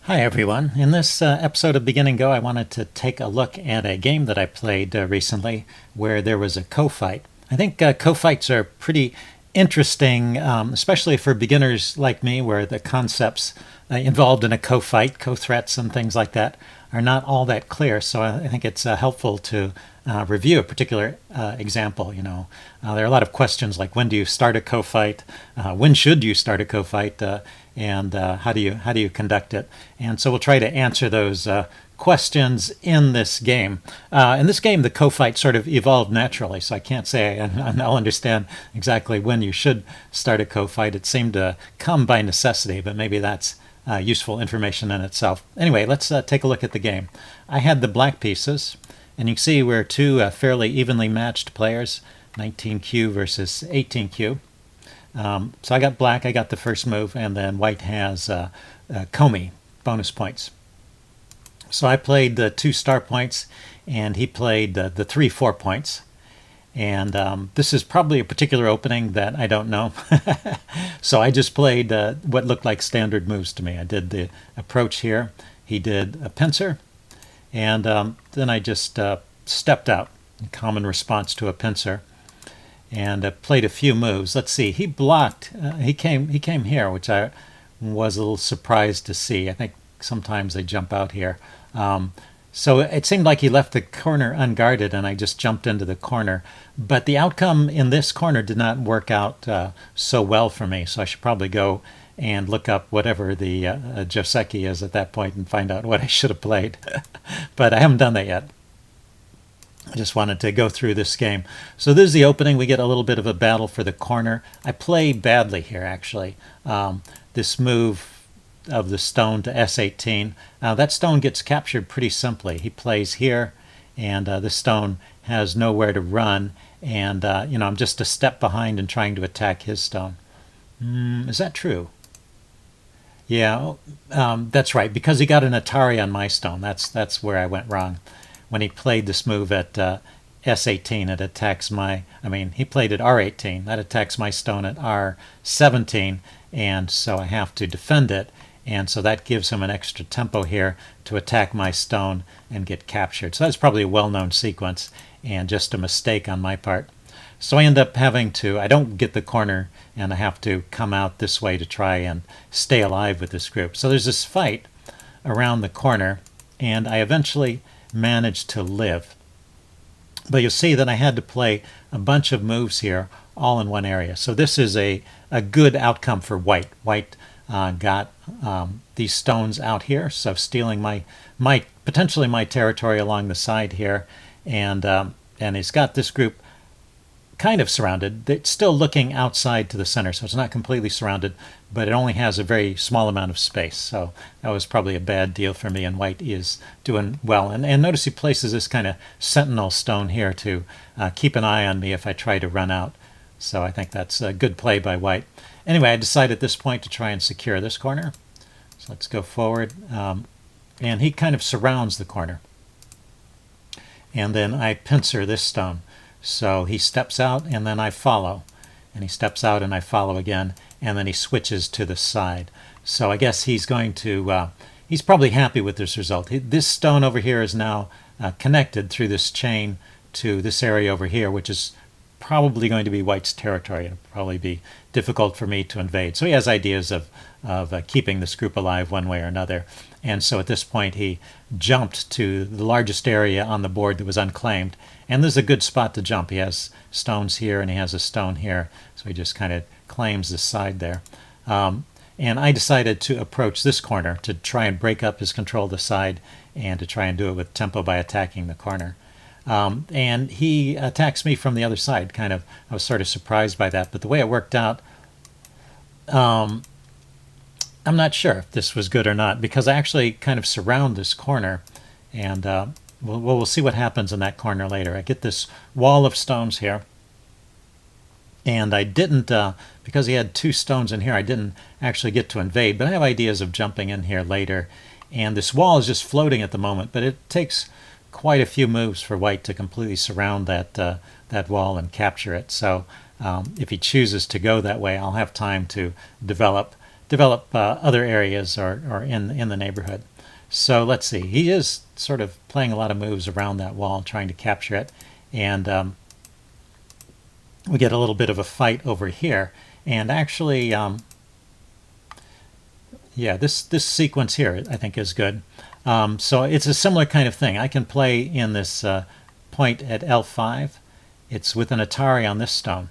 Hi everyone. In this episode of Beginning Go, I wanted to take a look at a game that I played recently where there was a co-fight. I think co-fights are pretty interesting, especially for beginners like me, where the concepts involved in a co-fight, co-threats and things like that are not all that clear. So I think it's helpful to review a particular example. There are a lot of questions like when do you start a co-fight, when should you start a co-fight, and how do you conduct it? And so we'll try to answer those questions in this game. In this game, the co-fight sort of evolved naturally, so I can't say I'll understand exactly when you should start a co-fight. It seemed to come by necessity, but maybe that's useful information in itself. Anyway, let's take a look at the game. I had the black pieces, and you can see we're two fairly evenly matched players, 19Q versus 18Q. So I got black, I got the first move, and then white has Comey, bonus points. So I played the 2 star points, and he played the 3 4 points. And this is probably a particular opening that I don't know. So I just played what looked like standard moves to me. I did the approach here. He did a pincer. And then I just stepped out, in common response to a pincer, and played a few moves. Let's see. He blocked. He came here, which I was a little surprised to see. I think sometimes they jump out here. So it seemed like he left the corner unguarded, and I just jumped into the corner. But the outcome in this corner did not work out so well for me, so I should probably go and look up whatever the Joseki is at that point and find out what I should have played. But I haven't done that yet. I just wanted to go through this game. So this is the opening. We get a little bit of a battle for the corner. I play badly here, actually. This move of the stone to S18. That stone gets captured pretty simply. He plays here, and the stone has nowhere to run. And, I'm just a step behind in trying to attack his stone. Is that true? Yeah, that's right. Because he got an Atari on my stone. That's where I went wrong. When he played this move at S18, it attacks he played at R18. That attacks my stone at R17, and so I have to defend it. And so that gives him an extra tempo here to attack my stone and get captured. So that's probably a well-known sequence and just a mistake on my part. So I end up I don't get the corner, and I have to come out this way to try and stay alive with this group. So there's this fight around the corner, and I eventually managed to live. But you'll see that I had to play a bunch of moves here all in one area. So this is a good outcome for white. White got these stones out here, so stealing my potentially my territory along the side here, and he's got this group kind of surrounded. It's still looking outside to the center, so it's not completely surrounded, but it only has a very small amount of space. So that was probably a bad deal for me, and white is doing well. And notice he places this kind of sentinel stone here to keep an eye on me if I try to run out. So I think that's a good play by white. Anyway, I decide at this point to try and secure this corner. So let's go forward. And he kind of surrounds the corner. And then I pincer this stone. So he steps out, and then I follow. And he steps out, and I follow again. And then he switches to the side. So I guess he's going to... he's probably happy with this result. This stone over here is now connected through this chain to this area over here, which is probably going to be white's territory. It'll probably be difficult for me to invade. So he has ideas of keeping this group alive one way or another. And so at this point he jumped to the largest area on the board that was unclaimed. And this is a good spot to jump. He has stones here and he has a stone here. So he just kind of claims this side there. And I decided to approach this corner to try and break up his control of the side and to try and do it with tempo by attacking the corner. And he attacks me from the other side. I was sort of surprised by that. But the way it worked out, I'm not sure if this was good or not, because I actually kind of surround this corner. And we'll see what happens in that corner later. I get this wall of stones here. And I didn't, because he had 2 stones in here, I didn't actually get to invade. But I have ideas of jumping in here later. And this wall is just floating at the moment, but it takes quite a few moves for white to completely surround that wall and capture it. So if he chooses to go that way, I'll have time to develop develop other areas or in the neighborhood. So let's see. He is sort of playing a lot of moves around that wall, trying to capture it, and we get a little bit of a fight over here. And actually, yeah, this sequence here I think is good. So it's a similar kind of thing. I can play in this point at L5. It's with an Atari on this stone.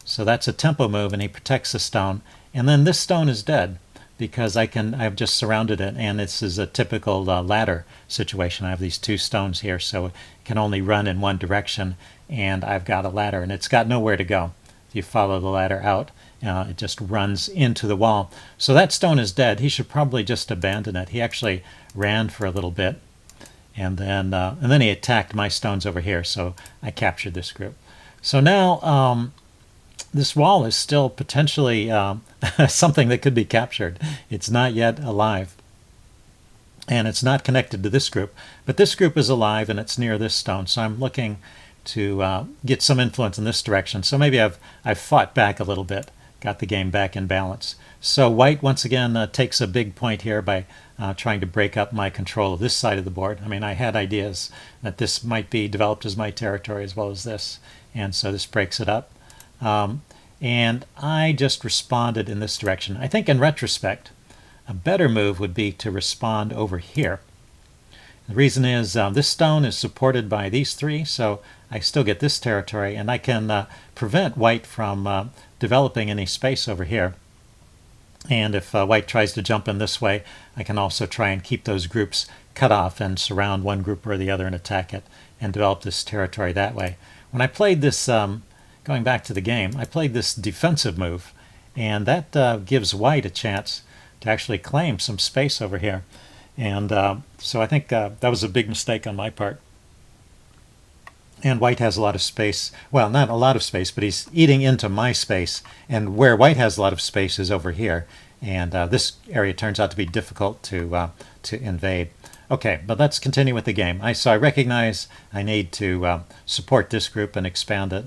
So that's a tempo move, and he protects the stone. And then this stone is dead because I've just surrounded it, and this is a typical ladder situation. I have these two stones here, so it can only run in one direction, and I've got a ladder, and it's got nowhere to go. If you follow the ladder out, it just runs into the wall. So that stone is dead. He should probably just abandon it. He actually ran for a little bit, and then he attacked my stones over here, so I captured this group. So now this wall is still potentially something that could be captured. It's not yet alive, and it's not connected to this group, but this group is alive and it's near this stone, so I'm looking to get some influence in this direction. So maybe I've fought back a little bit, got the game back in balance. So white once again takes a big point here by trying to break up my control of this side of the board. I mean, I had ideas that this might be developed as my territory as well as this, and so this breaks it up. And I just responded in this direction. I think in retrospect, a better move would be to respond over here. The reason is this stone is supported by these three, so I still get this territory, and I can prevent white from developing any space over here. And if white tries to jump in this way, I can also try and keep those groups cut off and surround one group or the other and attack it and develop this territory that way. When I played this, going back to the game, I played this defensive move, and that gives white a chance to actually claim some space over here. And so I think that was a big mistake on my part. And white has a lot of space. Well, not a lot of space, but he's eating into my space. And where white has a lot of space is over here. And this area turns out to be difficult to invade. Okay, but let's continue with the game. So I recognize I need to support this group and expand it.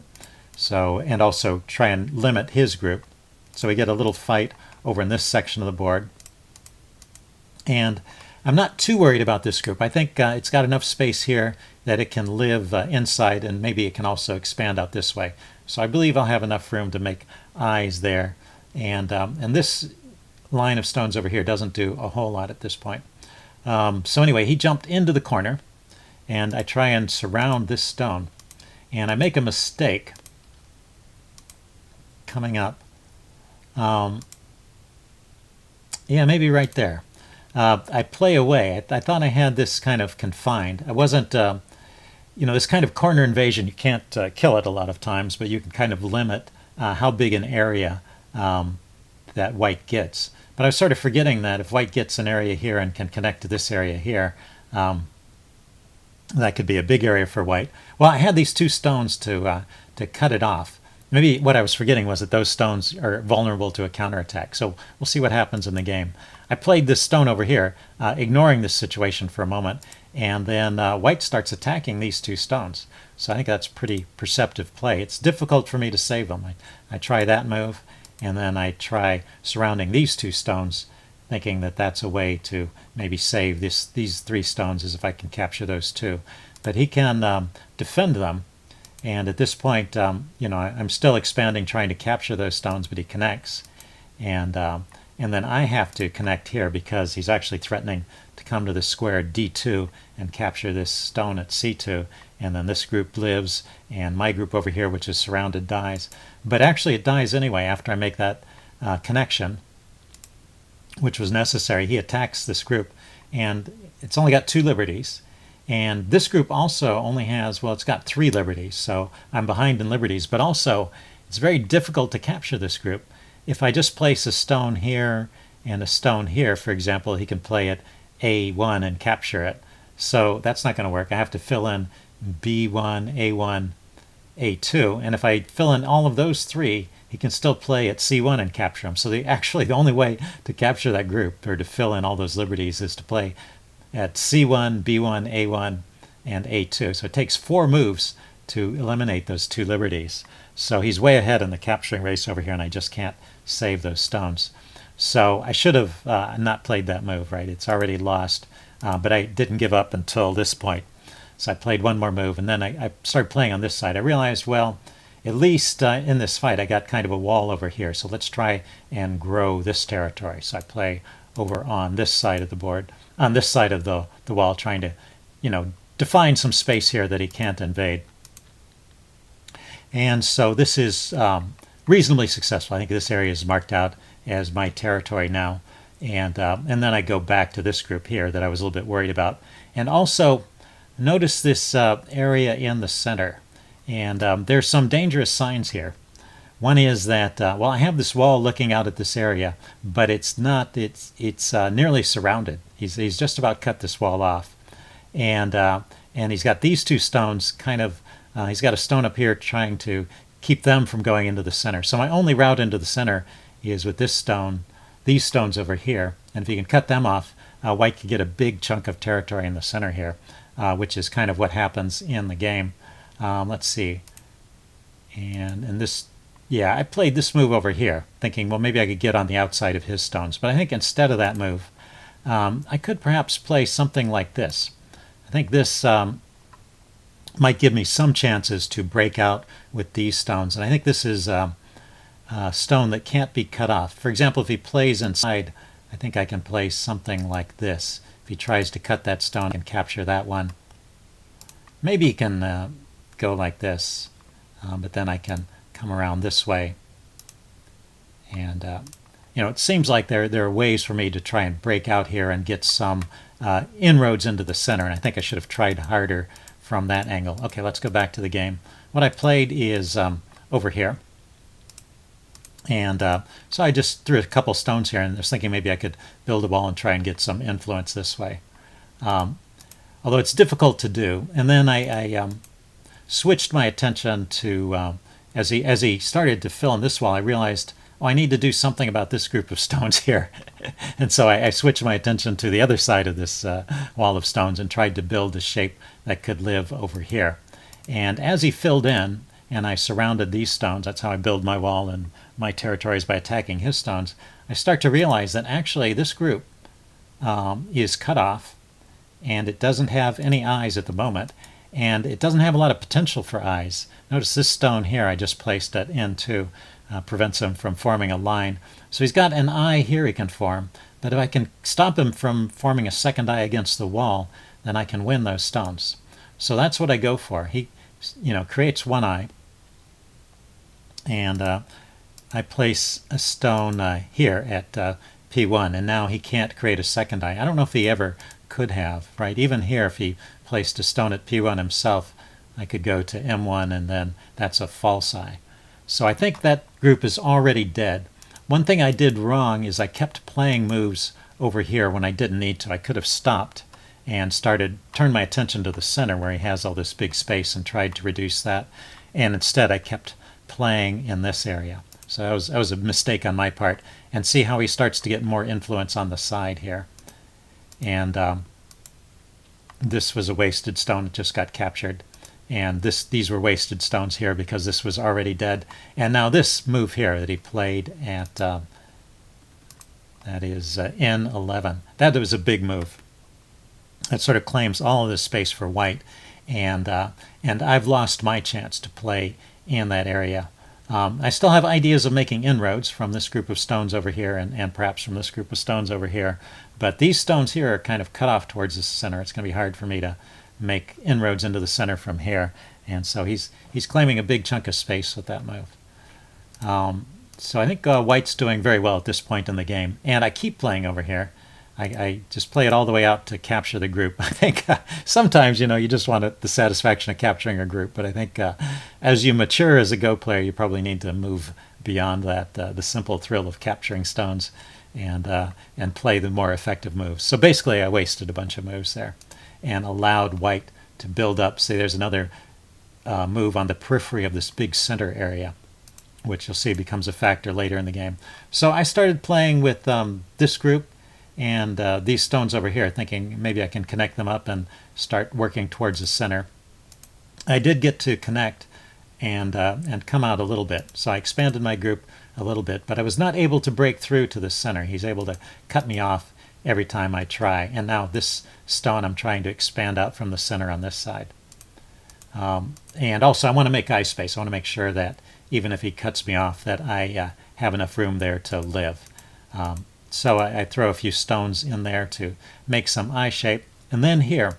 So, and also try and limit his group. So we get a little fight over in this section of the board. And I'm not too worried about this group. I think it's got enough space here that it can live inside, and maybe it can also expand out this way. So I believe I'll have enough room to make eyes there. And this line of stones over here doesn't do a whole lot at this point. So anyway, he jumped into the corner, and I try and surround this stone. And I make a mistake coming up. Yeah, maybe right there. I play away. I thought I had this kind of confined. I wasn't, this kind of corner invasion, you can't kill it a lot of times, but you can kind of limit how big an area that white gets. But I was sort of forgetting that if white gets an area here and can connect to this area here, that could be a big area for white. Well, I had these two stones to cut it off. Maybe what I was forgetting was that those stones are vulnerable to a counterattack. So we'll see what happens in the game. I played this stone over here, ignoring this situation for a moment, and then white starts attacking these two stones. So I think that's pretty perceptive play. It's difficult for me to save them. I try that move, and then I try surrounding these two stones, thinking that that's a way to maybe save these three stones, as if I can capture those two. But he can defend them. And at this point, I'm still expanding, trying to capture those stones, but he connects. And then I have to connect here because he's actually threatening to come to the square D2 and capture this stone at C2. And then this group lives, and my group over here, which is surrounded, dies. But actually it dies anyway after I make that connection, which was necessary. He attacks this group, and it's only got 2 liberties. And this group also only has, well, it's got 3 liberties, so I'm behind in liberties, but also it's very difficult to capture this group. If I just place a stone here and a stone here, for example, he can play at A1 and capture it. So that's not going to work. I have to fill in B1, A1, A2, and if I fill in all of those 3, he can still play at C1 and capture them. So the only way to capture that group, or to fill in all those liberties, is to play at C1, B1, A1, and A2. So it takes 4 moves to eliminate those 2 liberties. So he's way ahead in the capturing race over here, and I just can't save those stones. So I should have not played that move, right? It's already lost, but I didn't give up until this point. So I played one more move, and then I started playing on this side. I realized, well, at least in this fight, I got kind of a wall over here. So let's try and grow this territory. So I play over on this side of the board, on this side of the wall, trying to, define some space here that he can't invade. And so this is reasonably successful. I think this area is marked out as my territory now. And then I go back to this group here that I was a little bit worried about. And also, notice this area in the center. And there's some dangerous signs here. One is that, I have this wall looking out at this area, but it's not, it's nearly surrounded. He's just about cut this wall off. And he's got these two stones kind of, he's got a stone up here trying to keep them from going into the center. So my only route into the center is with this stone, these stones over here. And if he can cut them off, white could get a big chunk of territory in the center here, which is kind of what happens in the game. Let's see. And this, I played this move over here, thinking, well, maybe I could get on the outside of his stones. But I think instead of that move, I could perhaps play something like this. I think this might give me some chances to break out with these stones. And I think this is a stone that can't be cut off. For example, if he plays inside, I think I can play something like this. If he tries to cut that stone and capture that one, maybe he can go like this, but then I can come around this way. And, it seems like there are ways for me to try and break out here and get some inroads into the center, and I think I should have tried harder from that angle. Okay, let's go back to the game. What I played is over here. And so I just threw a couple stones here, and I was thinking maybe I could build a wall and try and get some influence this way. Although it's difficult to do. And then I switched my attention to, as he started to fill in this wall, I realized, I need to do something about this group of stones here. And so I switched my attention to the other side of this wall of stones and tried to build a shape that could live over here. And as he filled in, and I surrounded these stones, that's how I build my wall and my territories, by attacking his stones, I start to realize that actually this group is cut off, and it doesn't have any eyes at the moment, and it doesn't have a lot of potential for eyes. Notice this stone here I just placed it into, prevents him from forming a line. So he's got an eye here he can form, but if I can stop him from forming a second eye against the wall, then I can win those stones. So that's what I go for. He creates one eye, and I place a stone here at P1, and now he can't create a second eye. I don't know if he ever could have, right? Even here, if he placed a stone at P1 himself, I could go to M1, and then that's a false eye. So I think that group is already dead. One thing I did wrong is I kept playing moves over here when I didn't need to. I could have stopped and turned my attention to the center where he has all this big space and tried to reduce that. And instead I kept playing in this area. So that was a mistake on my part. And see how he starts to get more influence on the side here. And this was a wasted stone. It just got captured. And these were wasted stones here because this was already dead. And now this move here that he played at, that is N11. That was a big move. That sort of claims all of this space for white. And I've lost my chance to play in that area. I still have ideas of making inroads from this group of stones over here and perhaps from this group of stones over here. But these stones here are kind of cut off towards the center. It's going to be hard for me to make inroads into the center from here. And so he's claiming a big chunk of space with that move. So I think white's doing very well at this point in the game. And I keep playing over here. I just play it all the way out to capture the group. I think sometimes, you just want the satisfaction of capturing a group. But I think as you mature as a Go player, you probably need to move beyond that, the simple thrill of capturing stones, and play the more effective moves. So basically, I wasted a bunch of moves there and allowed white to build up. See, there's another move on the periphery of this big center area, which you'll see becomes a factor later in the game. So I started playing with this group and these stones over here, thinking maybe I can connect them up and start working towards the center. I did get to connect and come out a little bit. So I expanded my group a little bit, but I was not able to break through to the center. He's able to cut me off every time I try. And now this stone I'm trying to expand out from the center on this side. And also I want to make eye space. I want to make sure that even if he cuts me off, that I have enough room there to live. So I throw a few stones in there to make some eye shape. And then here,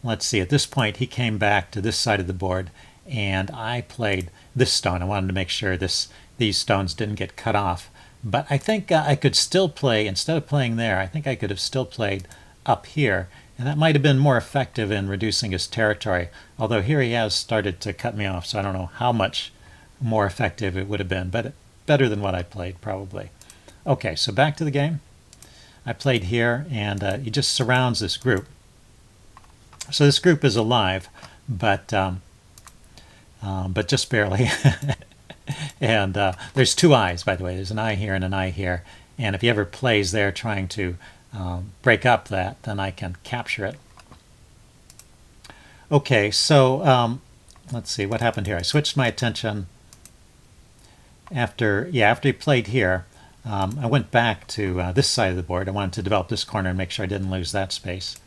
let's see, at this point he came back to this side of the board and I played this stone. I wanted to make sure these stones didn't get cut off. But I think I could still play, instead of playing there, I think I could have still played up here. And that might have been more effective in reducing his territory. Although here he has started to cut me off, so I don't know how much more effective it would have been. But better than what I played, probably. Okay, so back to the game. I played here, and he just surrounds this group. So this group is alive, but just barely. And there's two eyes, by the way. There's an eye here and an eye here. And if he ever plays there trying to break up that, then I can capture it. Okay, so let's see what happened here. I switched my attention after he played here. I went back to this side of the board. I wanted to develop this corner and make sure I didn't lose that space.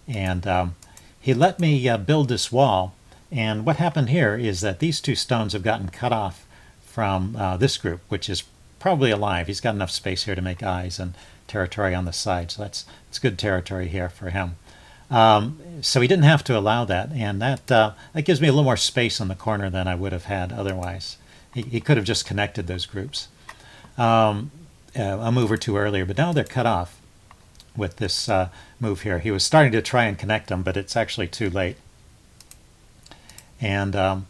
And he let me build this wall. And what happened here is that these two stones have gotten cut off from this group, which is probably alive. He's got enough space here to make eyes and territory on the side, so it's good territory here for him. So he didn't have to allow that, and that gives me a little more space in the corner than I would have had otherwise. He could have just connected those groups a move or two earlier, but now they're cut off with this move here. He was starting to try and connect them, but it's actually too late. And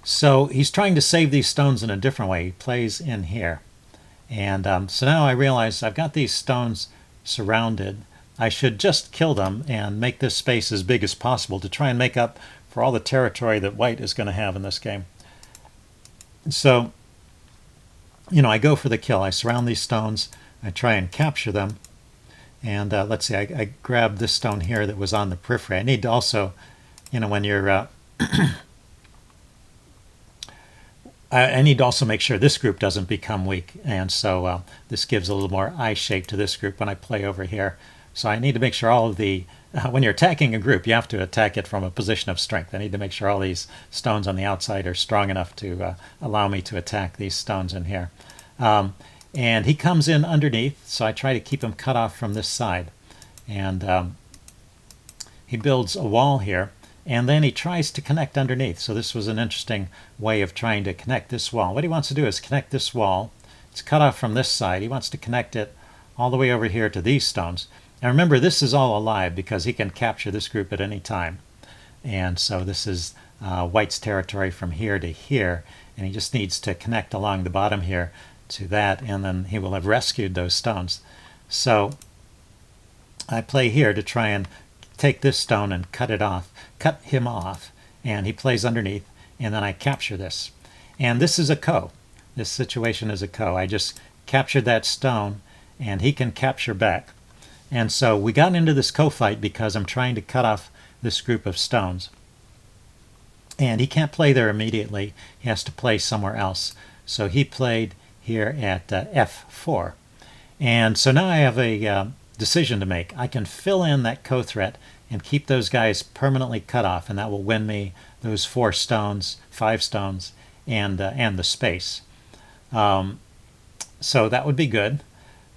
so he's trying to save these stones in a different way. He plays in here. And so now I realize I've got these stones surrounded. I should just kill them and make this space as big as possible to try and make up for all the territory that white is going to have in this game. So, I go for the kill. I surround these stones. I try and capture them. And let's see, I grabbed this stone here that was on the periphery. I need to also, when you're... I need to also make sure this group doesn't become weak, and so this gives a little more eye shape to this group when I play over here. So I need to make sure all of the, when you're attacking a group, you have to attack it from a position of strength. I need to make sure all these stones on the outside are strong enough to allow me to attack these stones in here. And he comes in underneath, so I try to keep him cut off from this side. And he builds a wall here. And then he tries to connect underneath. So this was an interesting way of trying to connect this wall. What he wants to do is connect this wall. It's cut off from this side. He wants to connect it all the way over here to these stones. And remember, this is all alive because he can capture this group at any time. And so this is white's territory from here to here. And he just needs to connect along the bottom here to that. And then he will have rescued those stones. So I play here to try and take this stone and cut him off, and he plays underneath, and then I capture this. And this is a ko. This situation is a ko. I just captured that stone, and he can capture back. And so we got into this ko fight because I'm trying to cut off this group of stones. And he can't play there immediately. He has to play somewhere else. So he played here at F4. And so now I have a decision to make. I can fill in that ko threat and keep those guys permanently cut off, and that will win me those 5 stones, and the space. So that would be good.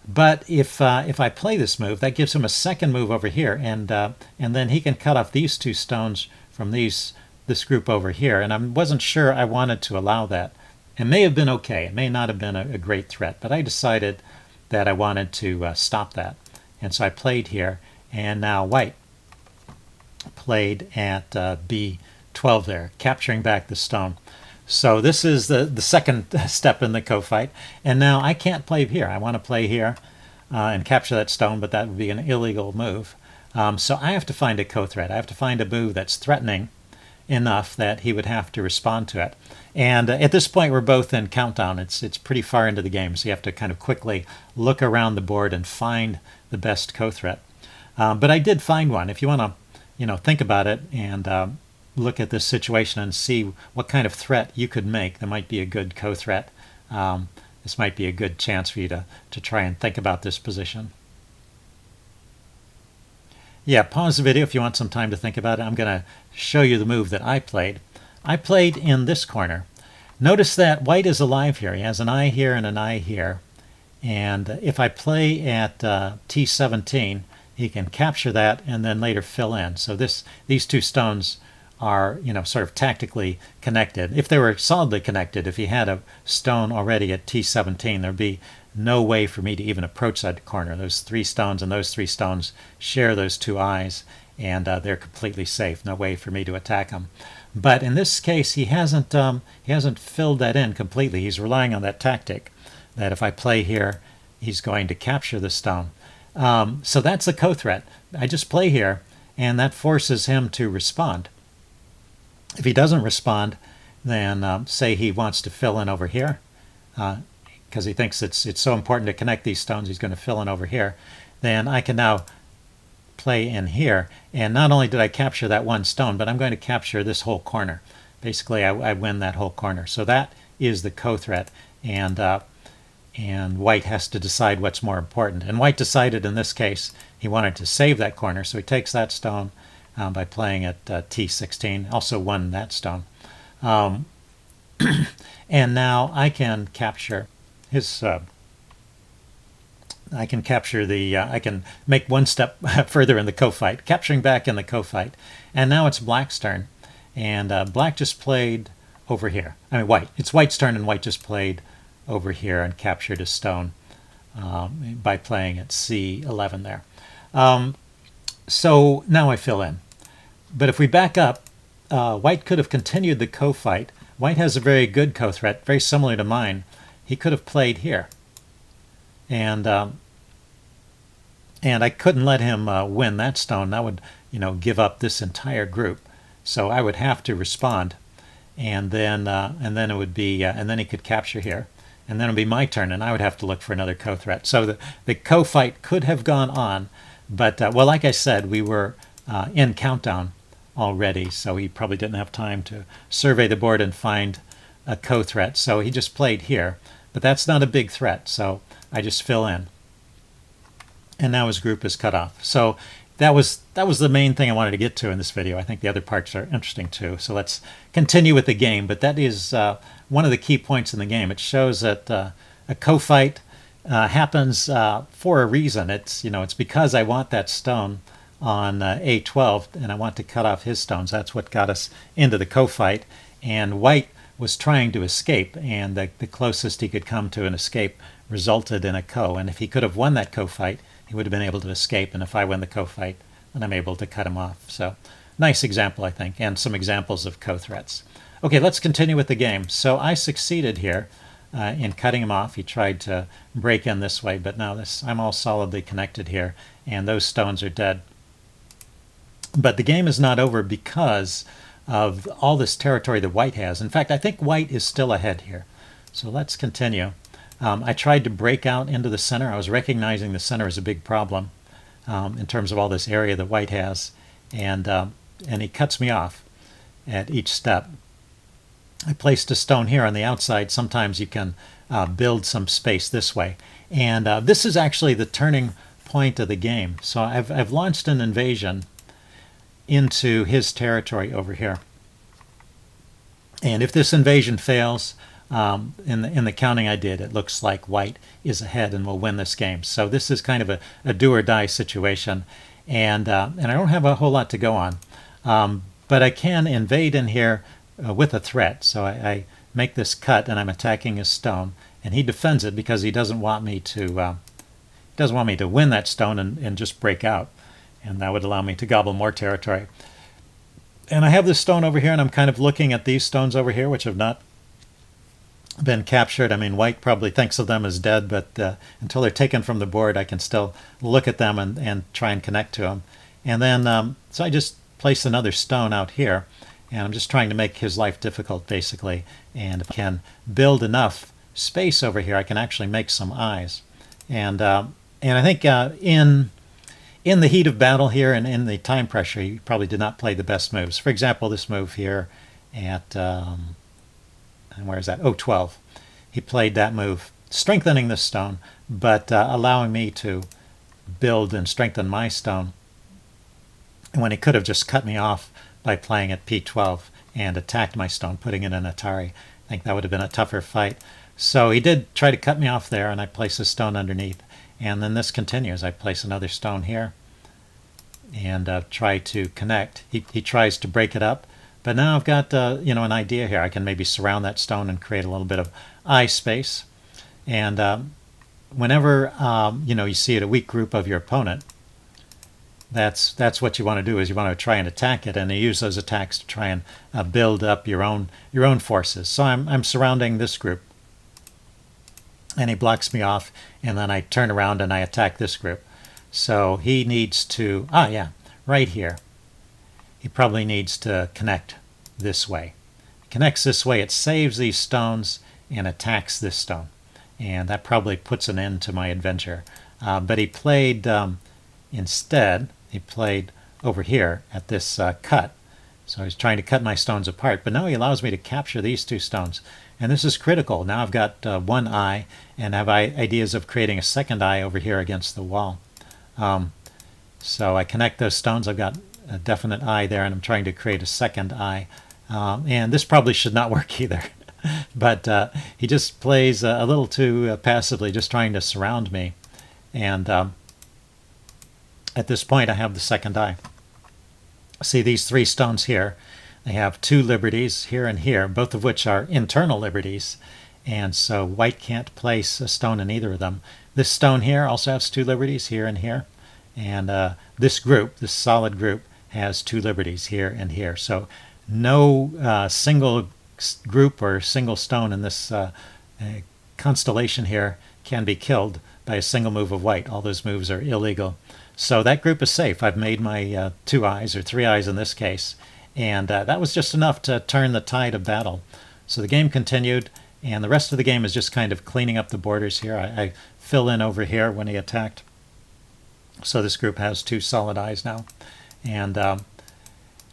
But if I play this move, that gives him a second move over here, and then he can cut off these 2 stones from this group over here. And I wasn't sure I wanted to allow that. It may have been okay. It may not have been a great threat, but I decided that I wanted to stop that. And so I played here, and now white played at B12 there, capturing back the stone. So this is the second step in the ko fight. And now I can't play here. I want to play here and capture that stone, but that would be an illegal move. So I have to find a ko threat. I have to find a move that's threatening enough that he would have to respond to it. And at this point, we're both in countdown. It's pretty far into the game, so you have to kind of quickly look around the board and find the best ko threat. But I did find one. If you want to think about it and look at this situation and see what kind of threat you could make, that might be a good ko threat. this might be a good chance for you to try and think about this position. Yeah, pause the video if you want some time to think about it. I'm going to show you the move that I played. I played in this corner. Notice that white is alive here. He has an eye here and an eye here. And if I play at T17, he can capture that and then later fill in. So these two stones are, sort of tactically connected. If they were solidly connected, if he had a stone already at T17, there'd be no way for me to even approach that corner. Those three stones and those three stones share those two eyes, and they're completely safe. No way for me to attack them. But in this case, he hasn't filled that in completely. He's relying on that tactic that if I play here, he's going to capture the stone. So that's a co-threat. I just play here, and that forces him to respond. If he doesn't respond, then say he wants to fill in over here, because he thinks it's so important to connect these stones, he's going to fill in over here, then I can now play in here. And not only did I capture that one stone, but I'm going to capture this whole corner. Basically, I win that whole corner. So that is the co-threat, and white has to decide what's more important. And white decided in this case he wanted to save that corner, so he takes that stone by playing at T16, also won that stone. And now I can capture his... I can capture I can make one step further in the co-fight, capturing back in the co-fight. And now it's black's turn. And black just played over here. I mean, white. It's white's turn, and white just played over here and captured a stone by playing at C11 there. So now I fill in. But if we back up, white could have continued the co-fight. White has a very good co-threat, very similar to mine. He could have played here. And I couldn't let him win that stone. That would, give up this entire group. So I would have to respond, and then it would be, and then he could capture here, and then it would be my turn, and I would have to look for another co-threat. So the co-fight could have gone on, but well, like I said, we were in countdown already, so he probably didn't have time to survey the board and find a co-threat. So he just played here, but that's not a big threat. So I just fill in, and now his group is cut off. So that was the main thing I wanted to get to in this video. I think the other parts are interesting too. So let's continue with the game. But that is one of the key points in the game. It shows that a co-fight happens for a reason. It's because I want that stone on A12, and I want to cut off his stones. That's what got us into the co-fight. And white was trying to escape, and the closest he could come to an escape resulted in a co. And if he could have won that co-fight, he would have been able to escape. And if I win the co-fight, then I'm able to cut him off. So nice example, I think, and some examples of co-threats. Okay, let's continue with the game. So I succeeded here in cutting him off. He tried to break in this way, but now I'm all solidly connected here, and those stones are dead. But the game is not over because of all this territory that white has. In fact, I think white is still ahead here. So let's continue. I tried to break out into the center. I was recognizing the center is a big problem in terms of all this area that white has, and he cuts me off at each step. I placed a stone here on the outside. Sometimes you can build some space this way, and this is actually the turning point of the game. So I've launched an invasion into his territory over here, and if this invasion fails, in the counting I did, it looks like white is ahead and will win this game. So this is kind of a do or die situation, and I don't have a whole lot to go on, but I can invade in here with a threat. So I make this cut, and I'm attacking his stone, and he defends it because he doesn't want me to win that stone and just break out, and that would allow me to gobble more territory. And I have this stone over here, and I'm kind of looking at these stones over here, which have not been captured. I mean, white probably thinks of them as dead, but until they're taken from the board, I can still look at them and try and connect to them. And then, so I just place another stone out here, and I'm just trying to make his life difficult, basically. And if I can build enough space over here, I can actually make some eyes. And I think in the heat of battle here and in the time pressure, he probably did not play the best moves. For example, this move here at... and where is that? Oh, 12. he played that move, strengthening the stone, but allowing me to build and strengthen my stone, when he could have just cut me off by playing at p12 and attacked my stone, putting it in Atari. I think that would have been a tougher fight. So he did try to cut me off there, and I place a stone underneath. And then this continues. I place another stone here and try to connect. He tries to break it up, but now I've got an idea here. I can maybe surround that stone and create a little bit of eye space. And whenever you see a weak group of your opponent, that's what you want to do, is you want to try and attack it, and you use those attacks to try and build up your own forces. So I'm surrounding this group, and he blocks me off, and then I turn around and I attack this group. So he needs to, right here, he probably needs to connect this way. He connects this way, it saves these stones and attacks this stone, and that probably puts an end to my adventure. But he played instead, he played over here at this cut. So he's trying to cut my stones apart, but now he allows me to capture these two stones. And this is critical. Now I've got one eye, and have ideas of creating a second eye over here against the wall. So I connect those stones. I've got a definite eye there, and I'm trying to create a second eye. And this probably should not work either. But he just plays a little too passively, just trying to surround me. And at this point, I have the second eye. See these three stones here. They have two liberties here and here, both of which are internal liberties. And so white can't place a stone in either of them. This stone here also has two liberties here and here. And this group, this solid group, has two liberties here and here. So no single group or single stone in this constellation here can be killed by a single move of white. All those moves are illegal. So that group is safe. I've made my two eyes, or three eyes in this case, and that was just enough to turn the tide of battle. So the game continued, and the rest of the game is just kind of cleaning up the borders here. I fill in over here when he attacked. So this group has two solid eyes now, and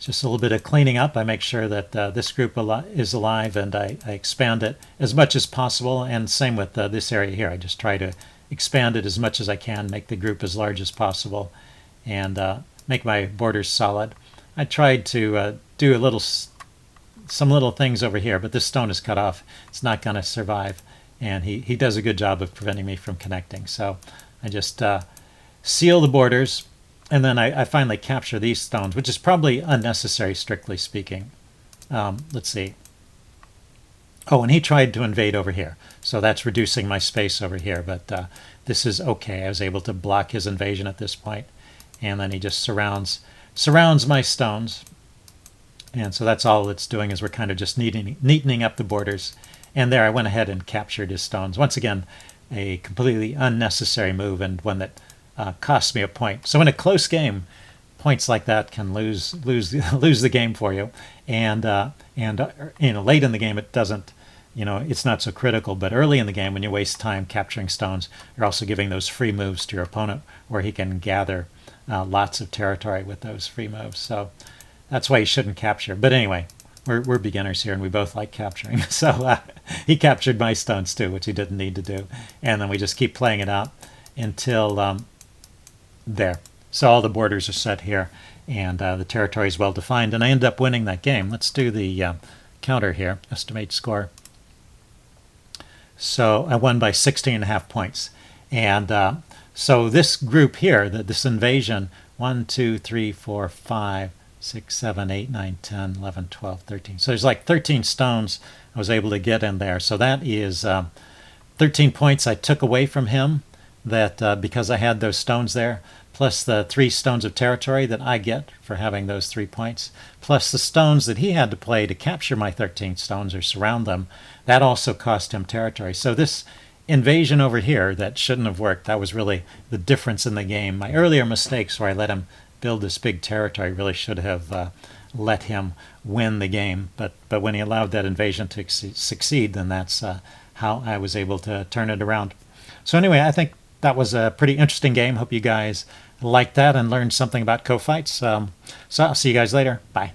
just a little bit of cleaning up. I make sure that this group is alive, and I expand it as much as possible, and same with this area here. I just try to expand it as much as I can, make the group as large as possible, and make my borders solid. I tried to do some little things over here, but this stone is cut off. It's not going to survive, and he does a good job of preventing me from connecting. So I just seal the borders, and then I finally capture these stones, which is probably unnecessary, strictly speaking. Let's see. Oh, and he tried to invade over here, so that's reducing my space over here, but this is okay. I was able to block his invasion at this point, and then he just surrounds my stones, and so that's all it's doing, is we're kind of just neatening up the borders. And there I went ahead and captured his stones. Once again, a completely unnecessary move, and one that cost me a point. So in a close game, points like that can lose the game for you, and late in the game it doesn't. It's not so critical, but early in the game, when you waste time capturing stones, you're also giving those free moves to your opponent, where he can gather lots of territory with those free moves. So that's why you shouldn't capture. But anyway, we're beginners here, and we both like capturing. So he captured my stones too, which he didn't need to do. And then we just keep playing it out until there. So all the borders are set here, and the territory is well defined, and I end up winning that game. Let's do the counter here, estimate score. So I won by 16.5 points. And so this group here, this invasion, 1, 2, 3, 4, 5, 6, 7, 8, 9, 10, 11, 12, 13. So there's like 13 stones I was able to get in there. So that is 13 points I took away from him, that because I had those stones there, plus the 3 stones of territory that I get for having those 3 points, plus the stones that he had to play to capture my 13 stones or surround them. That also cost him territory. So this invasion over here that shouldn't have worked, that was really the difference in the game. My earlier mistakes where I let him build this big territory really should have let him win the game. But when he allowed that invasion to succeed, then that's how I was able to turn it around. So anyway, I think that was a pretty interesting game. Hope you guys liked that and learned something about co-fights. So I'll see you guys later. Bye.